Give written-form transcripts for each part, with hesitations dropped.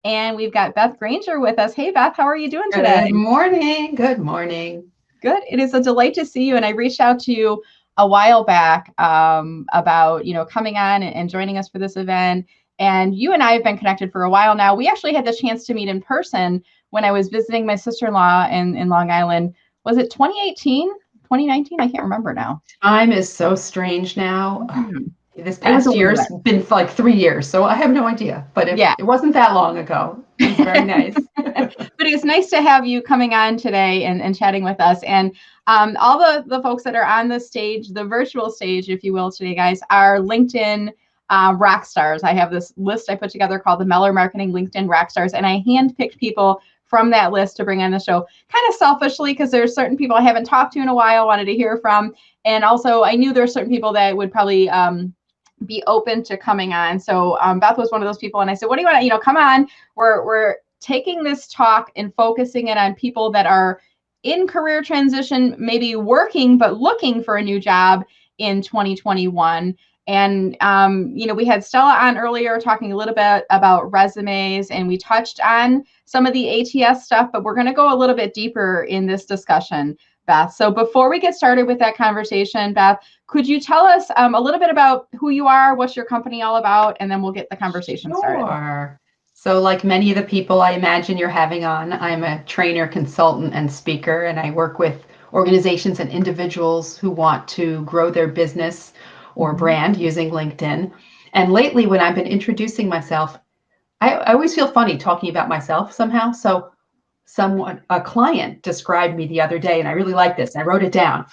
And we've got Beth Granger with us. Hey, Beth, how are you doing today? Good morning. Good morning. Good. It is a delight to see you. And I reached out to you a while back about, coming on and joining us for this event. And you and I have been connected for a while now. We actually had the chance to meet in person when I was visiting my sister-in-law in Long Island. Was it 2018, 2019? I can't remember now. Time is so strange now. Mhm. This It was a past year's whirlwind. been like 3 years, so I have no idea. But Yeah. it wasn't that long ago. It was very nice. But it's nice to have you coming on today and chatting with us. And all the folks that are on the stage, the virtual stage, if you will, today, guys, are LinkedIn rock stars. I have this list I put together called the Meller Marketing LinkedIn Rock Stars, and I handpicked people from that list to bring on the show, kind of selfishly, because there's certain people I haven't talked to in a while, wanted to hear from. And also, I knew there are certain people that would probably be open to coming on. So Beth was one of those people, and I said, "What do you want to? Come on. We're taking this talk and focusing it on people that are in career transition, maybe working but looking for a new job in 2021." And we had Stella on earlier talking a little bit about resumes, and we touched on some of the ATS stuff, but we're going to go a little bit deeper in this discussion, Beth. So before we get started with that conversation, Beth, could you tell us a little bit about who you are, what's your company all about, and then we'll get the conversation started. Sure. So, like many of the people I imagine you're having on, I'm a trainer, consultant, and speaker, and I work with organizations and individuals who want to grow their business or brand using LinkedIn. And lately, when I've been introducing myself, I always feel funny talking about myself somehow. So a client described me the other day, and I really like this. I wrote it down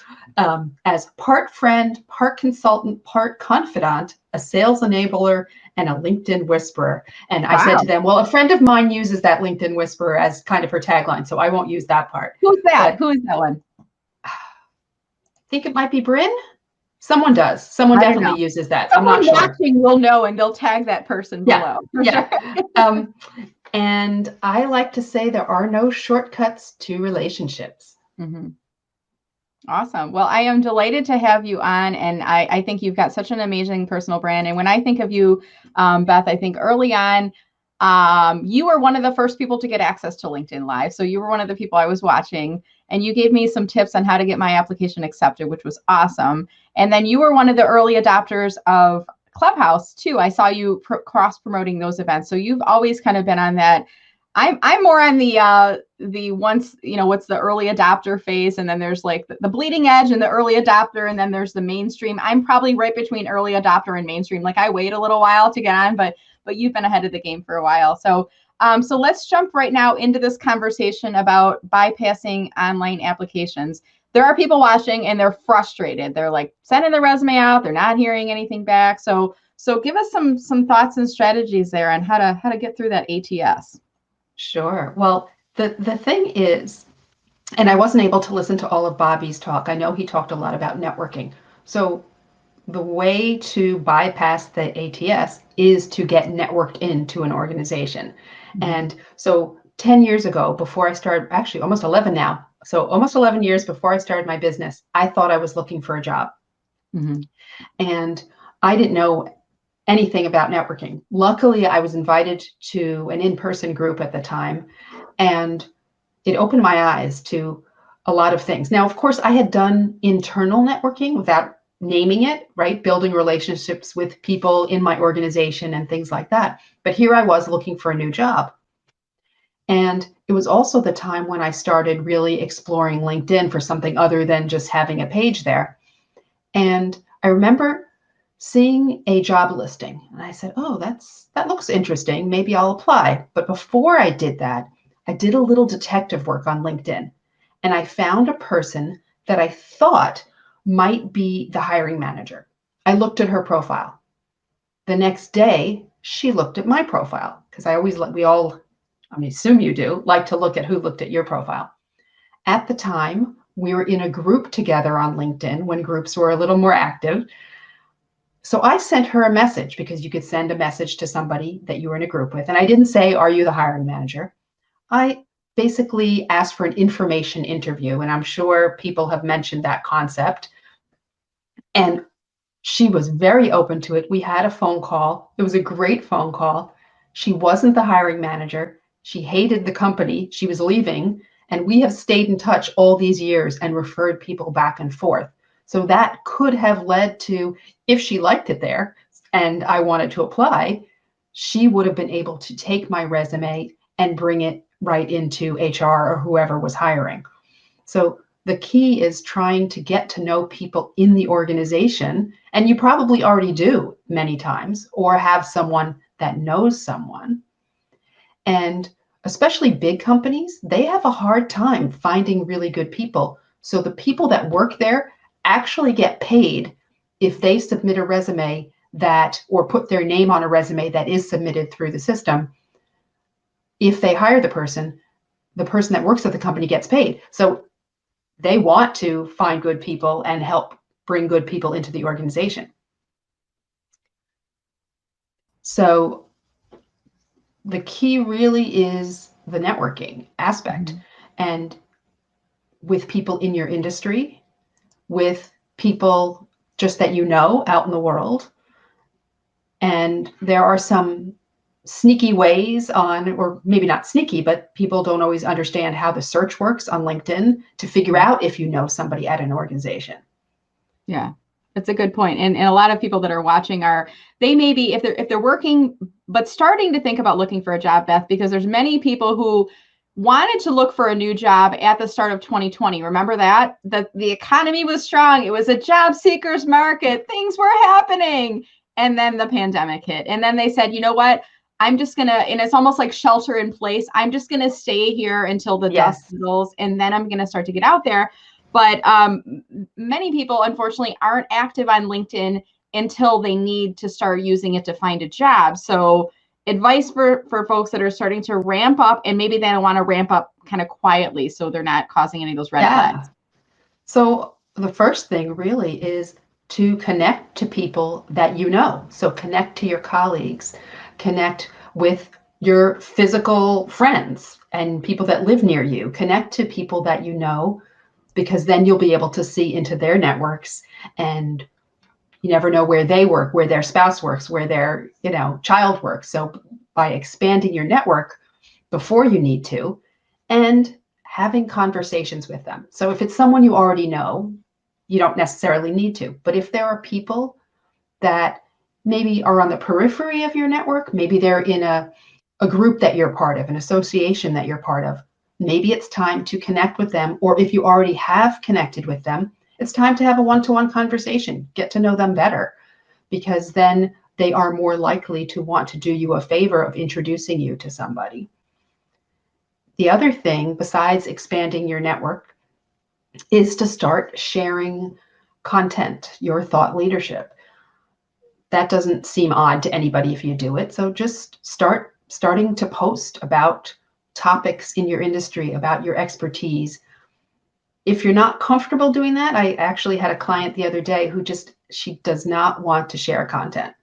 as part friend, part consultant, part confidant, a sales enabler, and a LinkedIn whisperer. And I said Wow. to them, well, a friend of mine uses that LinkedIn whisperer as kind of her tagline, so I won't use that part. Who's that? But Who is that one? I think it might be Bryn. Someone does. Someone I don't know. definitely uses that. I'm not Someone sure. watching will know, and they'll tag that person Yeah. below for Yeah. sure. And I like to say there are no shortcuts to relationships. Mm-hmm. Awesome. Well, I am delighted to have you on, and I think you've got such an amazing personal brand. And when I think of you, Beth, I think early on, you were one of the first people to get access to LinkedIn Live. So you were one of the people I was watching, and you gave me some tips on how to get my application accepted, which was awesome. And then you were one of the early adopters of Clubhouse too. I saw you cross promoting those events. So you've always kind of been on that. I'm more on the once, what's the early adopter phase, and then there's like the bleeding edge and the early adopter, and then there's the mainstream. I'm probably right between early adopter and mainstream. Like I wait a little while to get on, but you've been ahead of the game for a while. So so let's jump right now into this conversation about bypassing online applications. There are people watching and they're frustrated. They're like sending their resume out, they're not hearing anything back. So give us some thoughts and strategies there on how to get through that ATS. Sure. Well, the thing is, and I wasn't able to listen to all of Bobby's talk. I know he talked a lot about networking. So the way to bypass the ATS is to get networked into an organization. Mm-hmm. And so 10 years ago, before I started, actually almost 11 now, so almost 11 years before I started my business, I thought I was looking for a job. Mm-hmm. And I didn't know anything about networking. Luckily, I was invited to an in-person group at the time, and it opened my eyes to a lot of things. Now, of course, I had done internal networking without naming it, right? Building relationships with people in my organization and things like that. But here I was looking for a new job. And it was also the time when I started really exploring LinkedIn for something other than just having a page there. And I remember seeing a job listing, and I said, oh, that looks interesting, maybe I'll apply. But before I did that, I did a little detective work on LinkedIn, and I found a person that I thought might be the hiring manager. I looked at her profile. The next day, she looked at my profile, because we all, I assume you do, like to look at who looked at your profile. At the time, we were in a group together on LinkedIn when groups were a little more active. So I sent her a message, because you could send a message to somebody that you were in a group with. And I didn't say, are you the hiring manager? I basically asked for an information interview. And I'm sure people have mentioned that concept. And she was very open to it. We had a phone call. It was a great phone call. She wasn't the hiring manager. She hated the company. She was leaving. And we have stayed in touch all these years and referred people back and forth. So that could have led to, if she liked it there and I wanted to apply, she would have been able to take my resume and bring it right into HR or whoever was hiring. So the key is trying to get to know people in the organization. And you probably already do many times, or have someone that knows someone. And especially big companies, they have a hard time finding really good people. So the people that work there actually get paid if they submit a resume that, or put their name on a resume that is submitted through the system. If they hire the person that works at the company gets paid. So they want to find good people and help bring good people into the organization. So the key really is the networking aspect, and with people in your industry, with people just that you know out in the world. And there are some sneaky ways on, or maybe not sneaky, but people don't always understand how the search works on LinkedIn to figure out if you know somebody at an organization. Yeah, that's a good point. And a lot of people that are watching they may be, if they're working, but starting to think about looking for a job, Beth, because there's many people who wanted to look for a new job at the start of 2020. Remember that? The economy was strong. It was a job seekers market. Things were happening. And then the pandemic hit. And then they said, you know what? I'm just going to, and it's almost like shelter in place. I'm just going to stay here until the dust settles, and then I'm going to start to get out there. But many people, unfortunately, aren't active on LinkedIn until they need to start using it to find a job. So advice for folks that are starting to ramp up, and maybe they don't want to ramp up kind of quietly so they're not causing any of those red flags. So the first thing really is to connect to people that you know. So connect to your colleagues, connect with your physical friends and people that live near you, connect to people that you know, because then you'll be able to see into their networks, and you never know where they work, where their spouse works, where their, child works. So by expanding your network before you need to, and having conversations with them. So if it's someone you already know, you don't necessarily need to. But if there are people that maybe are on the periphery of your network, maybe they're in a group that you're part of, an association that you're part of, maybe it's time to connect with them. Or if you already have connected with them, it's time to have a one-to-one conversation, get to know them better, because then they are more likely to want to do you a favor of introducing you to somebody. The other thing, besides expanding your network, is to start sharing content, your thought leadership. That doesn't seem odd to anybody if you do it. So just starting to post about topics in your industry, about your expertise. If you're not comfortable doing that, I actually had a client the other day who she does not want to share content.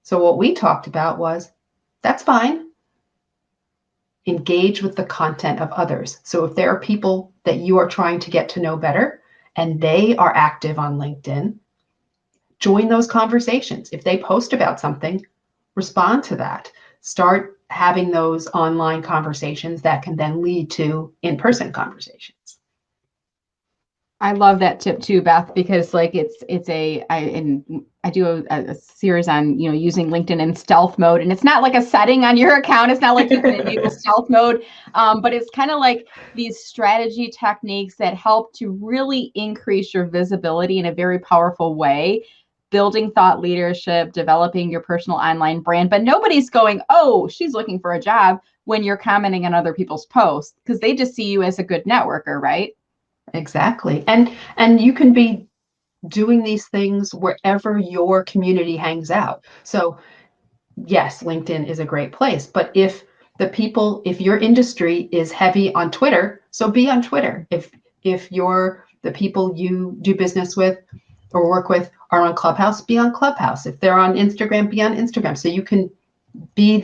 So what we talked about was, that's fine. Engage with the content of others. So if there are people that you are trying to get to know better and they are active on LinkedIn, join those conversations. If they post about something, respond to that. Start having those online conversations that can then lead to in-person conversations. I love that tip too, Beth, because like I do a series on, using LinkedIn in stealth mode, and it's not like a setting on your account. It's not like you can enable stealth mode, but it's kind of like these strategy techniques that help to really increase your visibility in a very powerful way, building thought leadership, developing your personal online brand. But nobody's going, oh, she's looking for a job, when you're commenting on other people's posts, because they just see you as a good networker, right? Exactly. And you can be doing these things wherever your community hangs out. So yes, LinkedIn is a great place, but if your industry is heavy on Twitter, so be on Twitter. If the people you do business with or work with are on Clubhouse, be on Clubhouse. If they're on Instagram, be on Instagram. So you can be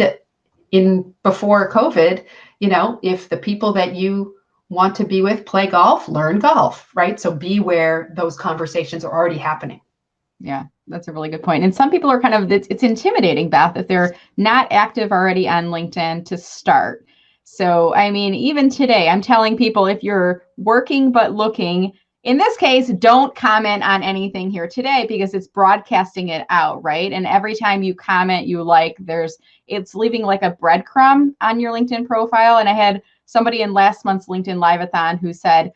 before COVID, if the people that you want to be with play golf, learn golf, right? So be where those conversations are already happening. Yeah, That's a really good point. And some people are kind of, it's intimidating, Beth, if they're not active already on LinkedIn to start. So, I mean, even today, I'm telling people if you're working but looking, in this case, don't comment on anything here today because it's broadcasting it out, right? And every time you comment, you like, it's leaving like a breadcrumb on your LinkedIn profile. And I had somebody in last month's LinkedIn Live-a-thon who said,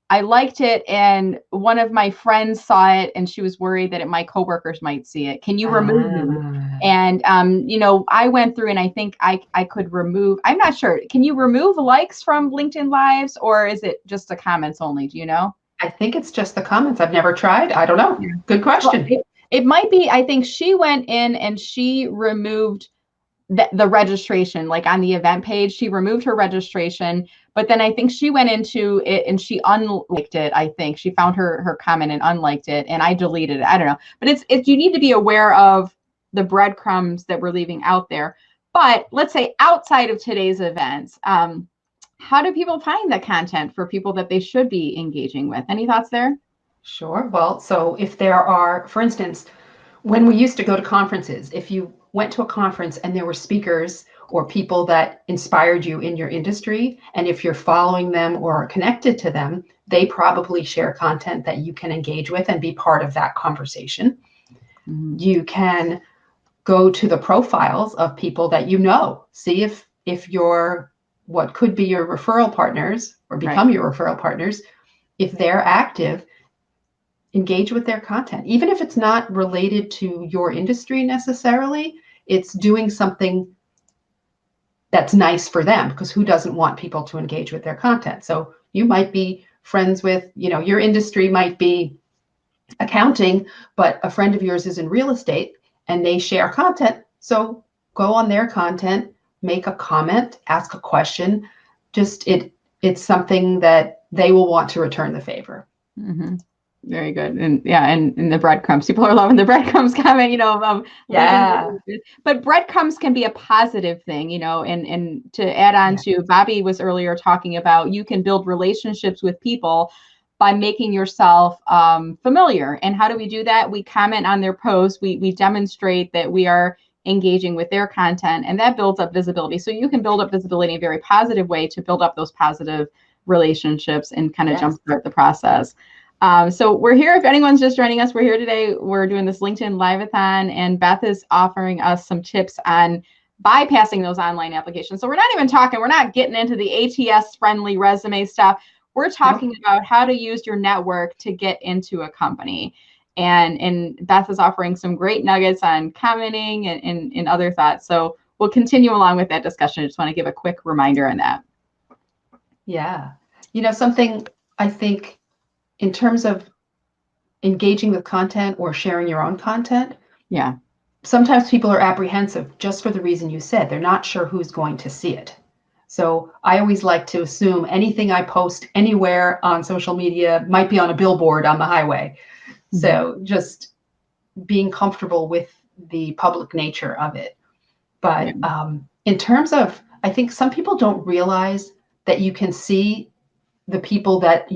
I liked it, and one of my friends saw it, and she was worried that my coworkers might see it. Can you remove me? And I went through, and I think I could remove. I'm not sure. Can you remove likes from LinkedIn Lives, or is it just the comments only? Do you know? I think it's just the comments. I've never tried. I don't know. Yeah. Good question. Well, it might be. I think she went in and she removed the registration, like on the event page, she removed her registration, but then I think she went into it and she unliked it. I think she found her comment and unliked it, and I deleted it. I don't know, but it's you need to be aware of the breadcrumbs that we're leaving out there. But let's say outside of today's events, how do people find the content for people that they should be engaging with? Any thoughts there? Sure. Well, so if there are, for instance, when we used to go to conferences, if you went to a conference and there were speakers or people that inspired you in your industry, and if you're following them or connected to them, they probably share content that you can engage with and be part of that conversation. Mm-hmm. You can go to the profiles of people that you know, see if you're what could be your referral partners or become your referral partners, if they're active, engage with their content. Even if it's not related to your industry necessarily, it's doing something that's nice for them, because who doesn't want people to engage with their content? So you might be friends with, your industry might be accounting, but a friend of yours is in real estate and they share content. So go on their content, make a comment, ask a question. Just it's something that they will want to return the favor. Mm-hmm. Very good. And yeah, and the breadcrumbs. People are loving the breadcrumbs comment, yeah. But breadcrumbs can be a positive thing, and to add on to Bobby was earlier talking about, you can build relationships with people by making yourself familiar. And how do we do that? We comment on their posts. We demonstrate that we are engaging with their content, and that builds up visibility. So you can build up visibility in a very positive way to build up those positive relationships and kind of jumpstart the process. So we're here. If anyone's just joining us, we're here today. We're doing this LinkedIn Live-a-thon, and Beth is offering us some tips on bypassing those online applications. So we're not getting into the ATS-friendly resume stuff. We're talking about how to use your network to get into a company. And Beth is offering some great nuggets on commenting and other thoughts. So we'll continue along with that discussion. I just want to give a quick reminder on that. Yeah. Something I think, in terms of engaging with content or sharing your own content, sometimes people are apprehensive just for the reason you said. They're not sure who's going to see it. So I always like to assume anything I post anywhere on social media might be on a billboard on the highway. Mm-hmm. So just being comfortable with the public nature of it. But in terms of, I think some people don't realize that you can see the people that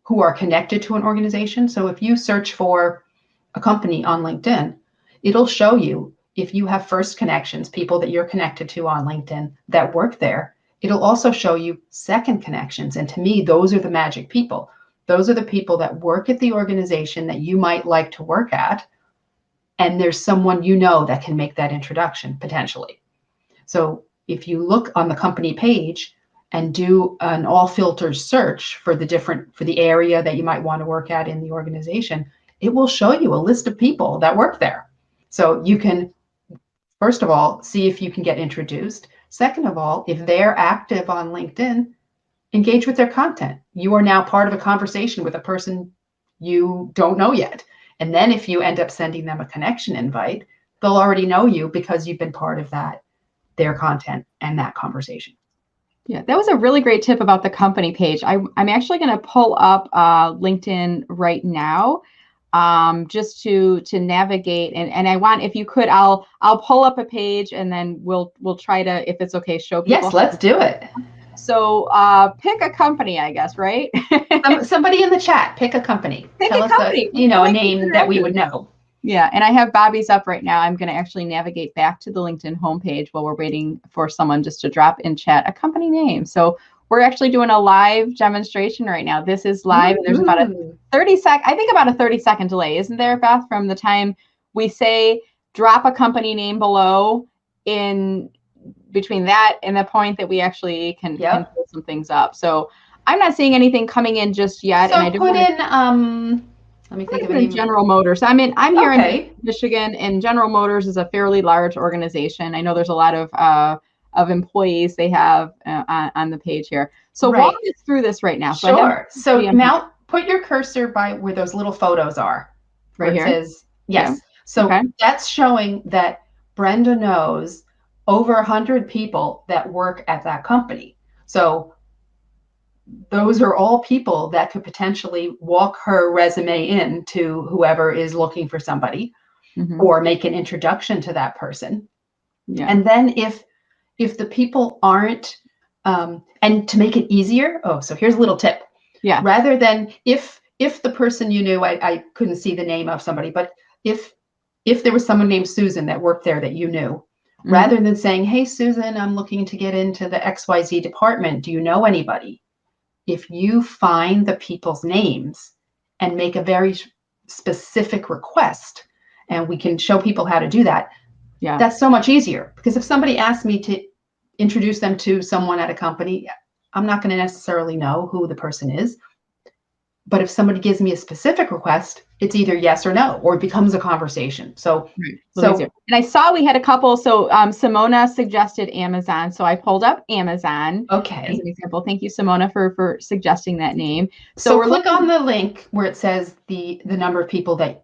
who are connected to an organization. So if you search for a company on LinkedIn, it'll show you if you have first connections, people that you're connected to on LinkedIn that work there. It'll also show you second connections. And to me, those are the magic people. Those are the people that work at the organization that you might like to work at. And there's someone that can make that introduction potentially. So if you look on the company page and do an all filters search for the area that you might want to work at in the organization, it will show you a list of people that work there. So you can, first of all, see if you can get introduced. Second of all, if they're active on LinkedIn, engage with their content. You are now part of a conversation with a person you don't know yet. And then if you end up sending them a connection invite, they'll already know you because you've been part of their content and that conversation. Yeah, that was a really great tip about the company page. I'm actually going to pull up LinkedIn right now, just to navigate. And I want, if you could, I'll pull up a page and then we'll try to, if it's okay, show people. Yes, let's do it. So pick a company, I guess, right? Somebody in the chat, pick a company. Tell us a name that we would know. Yeah, and I have Bobby's up right now. I'm going to actually navigate back to the LinkedIn homepage while we're waiting for someone just to drop in chat a company name. So we're actually doing a live demonstration right now. This is live, and there's about a 30-second delay, isn't there, Beth, from the time we say drop a company name below in between that and the point that we actually can pull some things up. So I'm not seeing anything coming in just yet. So and I do put in let me think of a name. General Motors. I'm here in Michigan, and General Motors is a fairly large organization. I know there's a lot of employees they have on the page here. So walk us through this right now. Sure. So now put your cursor by where those little photos are. Right here. It says yes. So that's showing that Brenda knows over 100 people that work at that company. So those are all people that could potentially walk her resume in to whoever is looking for somebody, or make an introduction to that person. Yeah. And then if the people aren't, and to make it easier, so here's a little tip. Yeah. Rather than if the person you knew, I couldn't see the name of somebody, but if there was someone named Susan that worked there that you knew, rather than saying, hey, Susan, I'm looking to get into the XYZ department. Do you know anybody? If you find the people's names and make a very specific request, and we can show people how to do that, that's so much easier. Because if somebody asks me to introduce them to someone at a company, I'm not going to necessarily know who the person is. But if somebody gives me a specific request, it's either yes or no, or it becomes a conversation. So and I saw we had a couple. So Simona suggested Amazon. So I pulled up Amazon. Okay. As an example. Thank you, Simona, for suggesting that name. So click on the link where it says the number of people that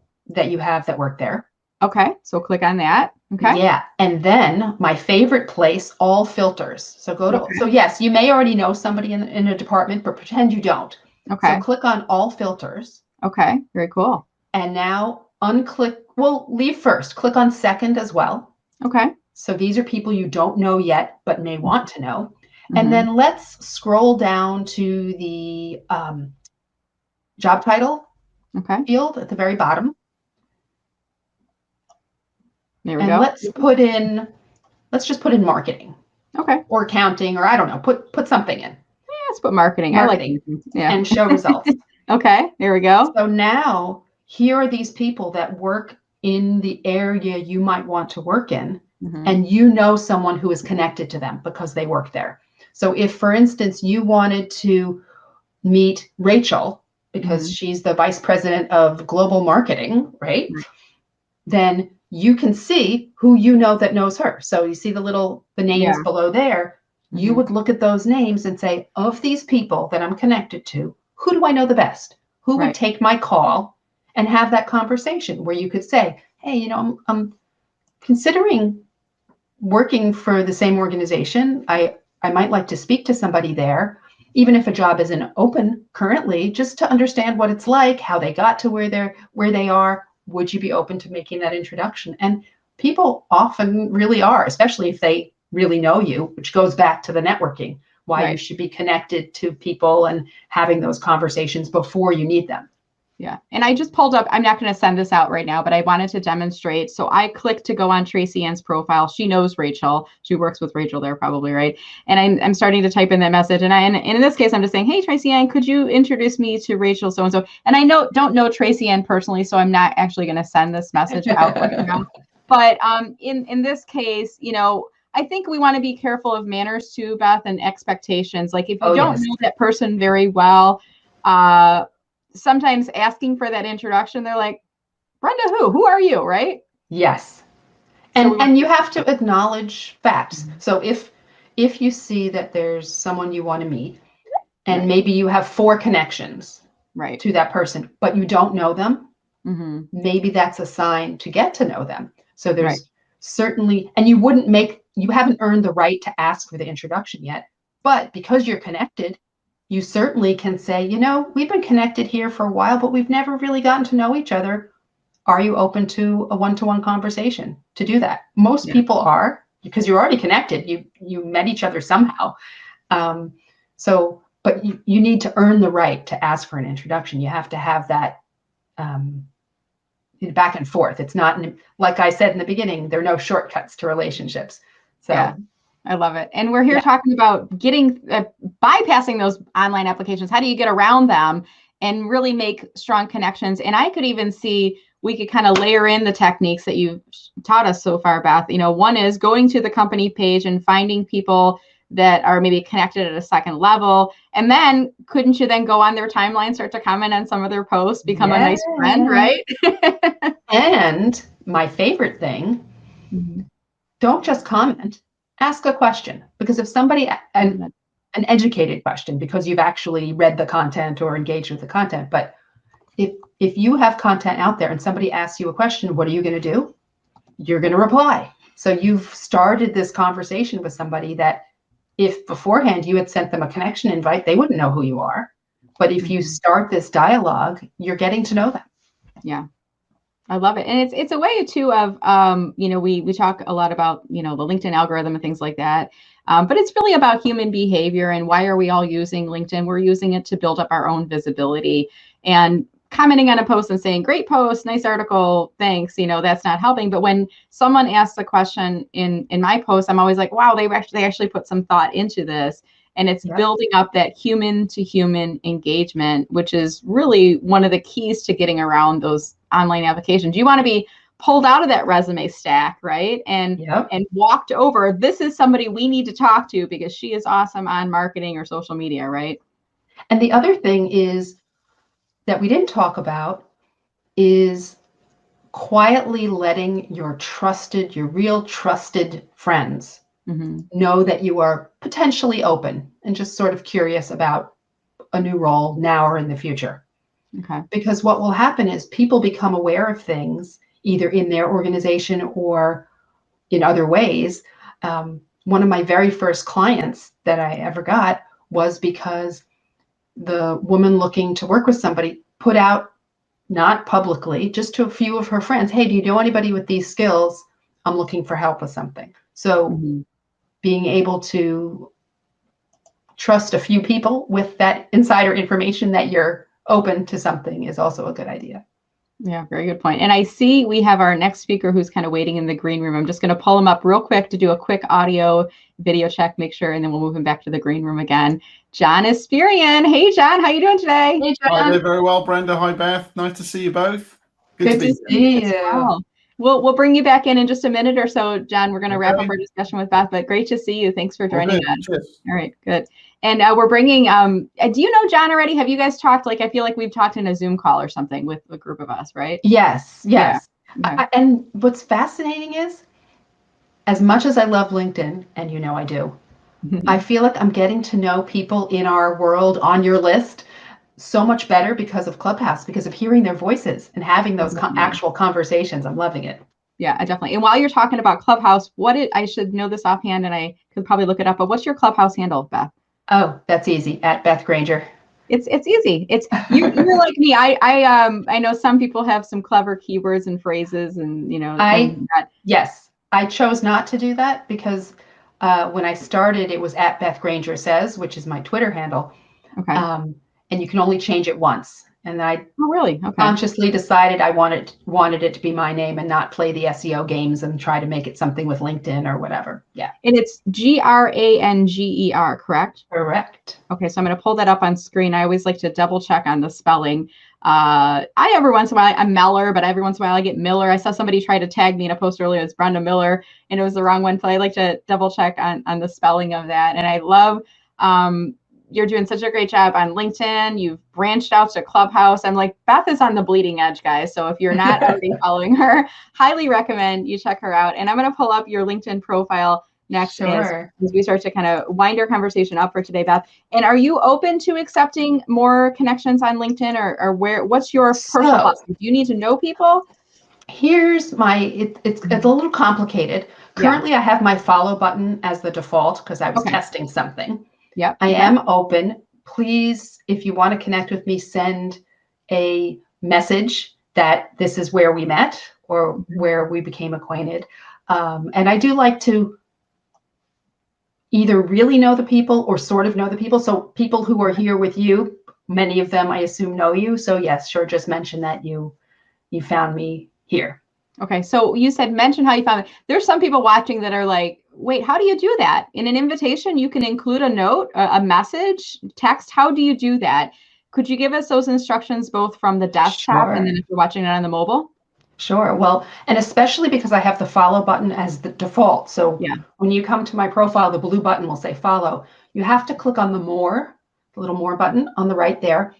you have that work there. Okay. So click on that. Okay. Yeah. And then my favorite place, all filters. So go to, so yes, you may already know somebody in a department, but pretend you don't. Okay. So click on all filters. Okay. Very cool. And now unclick, leave first. Click on second as well. Okay. So these are people you don't know yet, but may want to know. And then let's scroll down to the job title field at the very bottom. There we go. Let's just put in marketing. Okay. Or accounting, or I don't know, put something in. Let's put marketing. I like it. Yeah. And show results. Okay, there we go. So now here are these people that work in the area you might want to work in, and you know someone who is connected to them because they work there. So if, for instance, you wanted to meet Rachel because she's the vice president of global marketing, right? Then you can see who you know that knows her. So you see the names below there. You would look at those names and say, of these people that I'm connected to, who do I know the best? Who would take my call and have that conversation where you could say, hey, I'm considering working for the same organization. I might like to speak to somebody there, even if a job isn't open currently, just to understand what it's like, how they got to where they are. Would you be open to making that introduction? And people often really are, especially if they really know you, which goes back to the networking, why you should be connected to people and having those conversations before you need them. Yeah. And I just pulled up, I'm not going to send this out right now, but I wanted to demonstrate. So I clicked to go on Tracy Ann's profile. She knows Rachel. She works with Rachel there probably, right? And I'm starting to type in that message. And in this case, I'm just saying, hey, Tracy Ann, could you introduce me to Rachel so-and-so? And I don't know Tracy Ann personally, so I'm not actually going to send this message out right now. But in this case, I think we want to be careful of manners too, Beth, and expectations. Like if you don't know that person very well, sometimes asking for that introduction, they're like, Brenda, who are you? Right? Yes. And you have to acknowledge facts. So if you see that there's someone you want to meet and maybe you have 4 connections to that person, but you don't know them, maybe that's a sign to get to know them. So there's certainly, and you haven't earned the right to ask for the introduction yet, but because you're connected, you certainly can say, we've been connected here for a while, but we've never really gotten to know each other. Are you open to a one-to-one conversation to do that? Most people are, because you're already connected. You met each other somehow. But you need to earn the right to ask for an introduction. You have to have that back and forth. It's not, like I said in the beginning, there are no shortcuts to relationships. So yeah, I love it. And we're here talking about bypassing those online applications. How do you get around them and really make strong connections? And I could even see we could kind of layer in the techniques that you've taught us so far, Beth. One is going to the company page and finding people that are maybe connected at a second level. And then couldn't you then go on their timeline, start to comment on some of their posts, become a nice friend, right? And my favorite thing, don't just comment, ask a question. Because if somebody, an educated question, because you've actually read the content or engaged with the content, but if you have content out there and somebody asks you a question, what are you going to do? You're going to reply. So you've started this conversation with somebody that if beforehand you had sent them a connection invite, they wouldn't know who you are. But if you start this dialogue, you're getting to know them. Yeah. I love it. And it's a way too of, we talk a lot about, the LinkedIn algorithm and things like that. But it's really about human behavior and why are we all using LinkedIn? We're using it to build up our own visibility, and commenting on a post and saying, great post, nice article, thanks, that's not helping. But when someone asks a question in my post, I'm always like, wow, they actually put some thought into this. And it's building up that human to human engagement, which is really one of the keys to getting around those online applications. You want to be pulled out of that resume stack, right? And walked over. This is somebody we need to talk to because she is awesome on marketing or social media, right? And the other thing is that we didn't talk about is quietly letting your real trusted friends know that you are potentially open and just sort of curious about a new role now or in the future. Okay. Because what will happen is people become aware of things either in their organization or in other ways. One of my very first clients that I ever got was because the woman looking to work with somebody put out, not publicly, just to a few of her friends, hey, do you know anybody with these skills? I'm looking for help with something. So being able to trust a few people with that insider information that you're open to something is also a good idea. Yeah, very good point. And I see we have our next speaker who's kind of waiting in the green room. I'm just going to pull him up real quick to do a quick audio video check, make sure, and then we'll move him back to the green room again. John Espirian. Hey, John, how you doing today? Hey, John. Hi there, very well, Brenda. Hi, Beth. Nice to see you both. Good to see you. We'll bring you back in just a minute or so, John. We're going to wrap up our discussion with Beth, but great to see you. Thanks for joining us. Cheers. All right, good. And we're bringing, do you know John already? Have you guys talked? I feel like we've talked in a Zoom call or something with a group of us, right? Yes. Yeah. And what's fascinating is, as much as I love LinkedIn, and I do, I feel like I'm getting to know people in our world on your list so much better because of Clubhouse, because of hearing their voices and having those actual conversations. I'm loving it. Yeah, definitely. And while you're talking about Clubhouse, I should know this offhand and I could probably look it up, but what's your Clubhouse handle, Beth? Oh, that's easy. At Beth Granger. It's easy. It's you're like me. I know some people have some clever keywords and phrases and Yes, I chose not to do that because when I started, it was at Beth Granger Says, which is my Twitter handle. Okay. And you can only change it once. And I consciously decided I wanted it to be my name and not play the SEO games and try to make it something with LinkedIn or whatever. Yeah. And it's Granger, correct? Correct. Okay, so I'm going to pull that up on screen. I always like to double check on the spelling. Every once in a while, I'm Meller, but every once in a while I get Miller. I saw somebody try to tag me in a post earlier. It's Brenda Miller, and it was the wrong one. So I like to double check on the spelling of that. And I love you're doing such a great job on LinkedIn. You've branched out to Clubhouse. I'm like, Beth is on the bleeding edge, guys. So if you're not already following her, highly recommend you check her out. And I'm going to pull up your LinkedIn profile next as we start to kind of wind our conversation up for today, Beth. And are you open to accepting more connections on LinkedIn or what's your personal policy? Do you need to know people? Here's it's a little complicated. Currently, I have my follow button as the default because I was testing something. Yeah, I am open. Please, if you want to connect with me, send a message that this is where we met or where we became acquainted. And I do like to either really know the people or sort of know the people. So people who are here with you, many of them I assume know you. So yes, sure, just mention that you found me here. Okay, so you said mention how you found it. There's some people watching that are like, wait, how do you do that? In an invitation, you can include a note, a message, text. How do you do that? Could you give us those instructions both from the desktop and then if you're watching it on the mobile? Sure. Well, and especially because I have the follow button as the default. So Yeah. when you come to my profile, the blue button will say follow. You have to click on the little more button on the right there,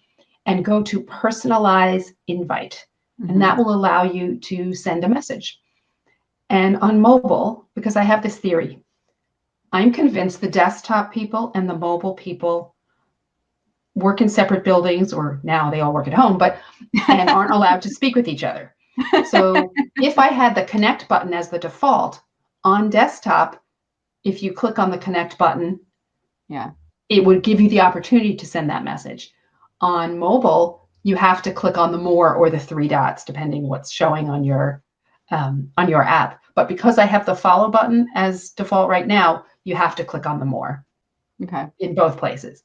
and go to personalize invite. And that will allow you to send a message. And on mobile, because I have this theory, I'm convinced the desktop people and the mobile people work in separate buildings, or now they all work at home, and aren't allowed to speak with each other. So if I had the connect button as the default on desktop, if you click on the connect button, it would give you the opportunity to send that message. On mobile, you have to click on the more or the three dots, depending what's showing on your app. But because I have the follow button as default right now, you have to click on the more. Okay. In both places.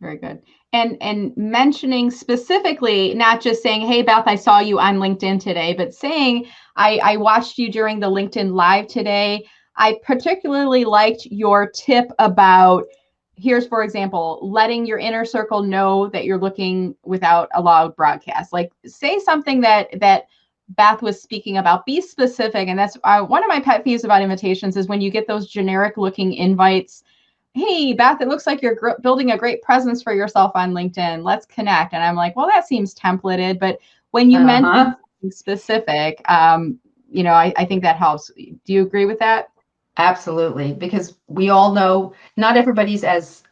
Very good. And mentioning specifically, not just saying, hey, Beth, I saw you on LinkedIn today, but saying, I watched you during the LinkedIn Live today. I particularly liked your tip about, here's, for example, letting your inner circle know that you're looking without a loud broadcast. Like, say something that Beth was speaking about. Be specific. And that's one of my pet peeves about invitations is when you get those generic looking invites. Hey, Beth, it looks like you're building a great presence for yourself on LinkedIn. Let's connect. And I'm like, well, that seems templated. But when you mention something specific, I think that helps. Do you agree with that? Absolutely. Because we all know not everybody's as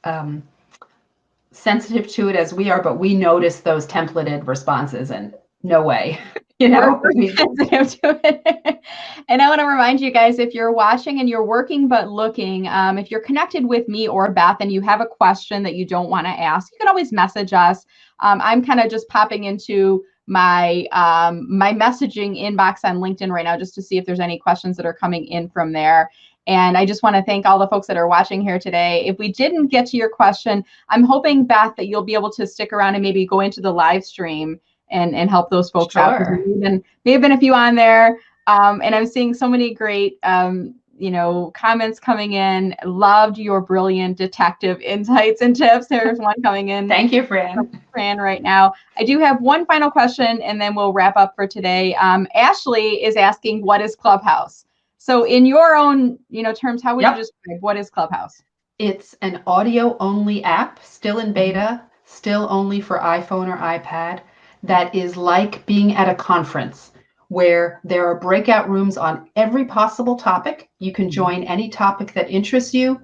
sensitive to it as we are, but we notice those templated responses, and no way. We're sensitive to it. And I want to remind you guys, if you're watching and you're working but looking, if you're connected with me or Beth and you have a question that you don't want to ask, you can always message us. I'm kind of just popping into my my messaging inbox on LinkedIn right now just to see if there's any questions that are coming in from there. And I just want to thank all the folks that are watching here today. If we didn't get to your question, I'm hoping, Beth, that you'll be able to stick around and maybe go into the live stream and help those folks out. May have been a few on there. And I'm seeing so many great, comments coming in. Loved your brilliant detective insights and tips. There's one coming in. Thank you, Fran right now. I do have one final question and then we'll wrap up for today. Ashley is asking, what is Clubhouse? So in your own, terms, how would you describe what is Clubhouse? It's an audio only app, still in beta, still only for iPhone or iPad. That is like being at a conference where there are breakout rooms on every possible topic. You can join any topic that interests you.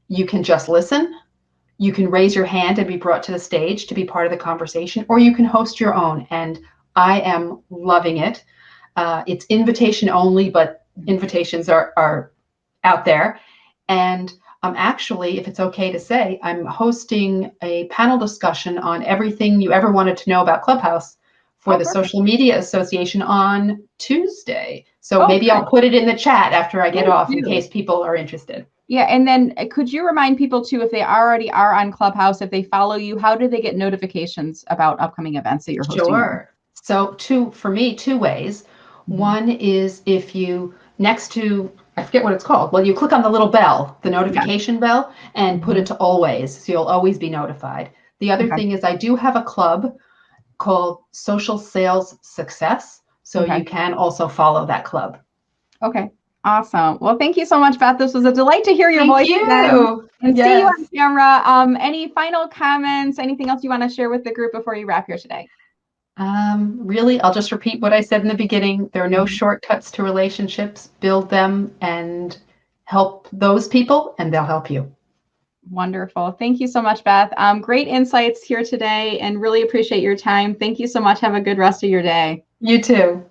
You can just listen. You can raise your hand and be brought to the stage to be part of the conversation, or you can host your own. And I am loving it. It's invitation only, but invitations are out there. And actually, if it's okay to say, I'm hosting a panel discussion on everything you ever wanted to know about Clubhouse for the Social Media Association on Tuesday. So maybe I'll put it in the chat after I get off in case people are interested. Yeah, and then could you remind people too, if they already are on Clubhouse, if they follow you, how do they get notifications about upcoming events that you're hosting? Sure. So for me, two ways. One is if you, next to, I forget what it's called. Well, you click on the little bell, the notification bell, and put it to always. So you'll always be notified. The other thing is I do have a club called Social Sales Success. So you can also follow that club. Okay. Awesome. Well, thank you so much, Beth. This was a delight to hear your voice again and see you on camera. Any final comments, anything else you want to share with the group before you wrap here today? Really, I'll just repeat what I said in the beginning. There are no shortcuts to relationships. Build them and help those people, and they'll help you. Wonderful. Thank you so much, Beth. Great insights here today and really appreciate your time. Thank you so much. Have a good rest of your day. You too.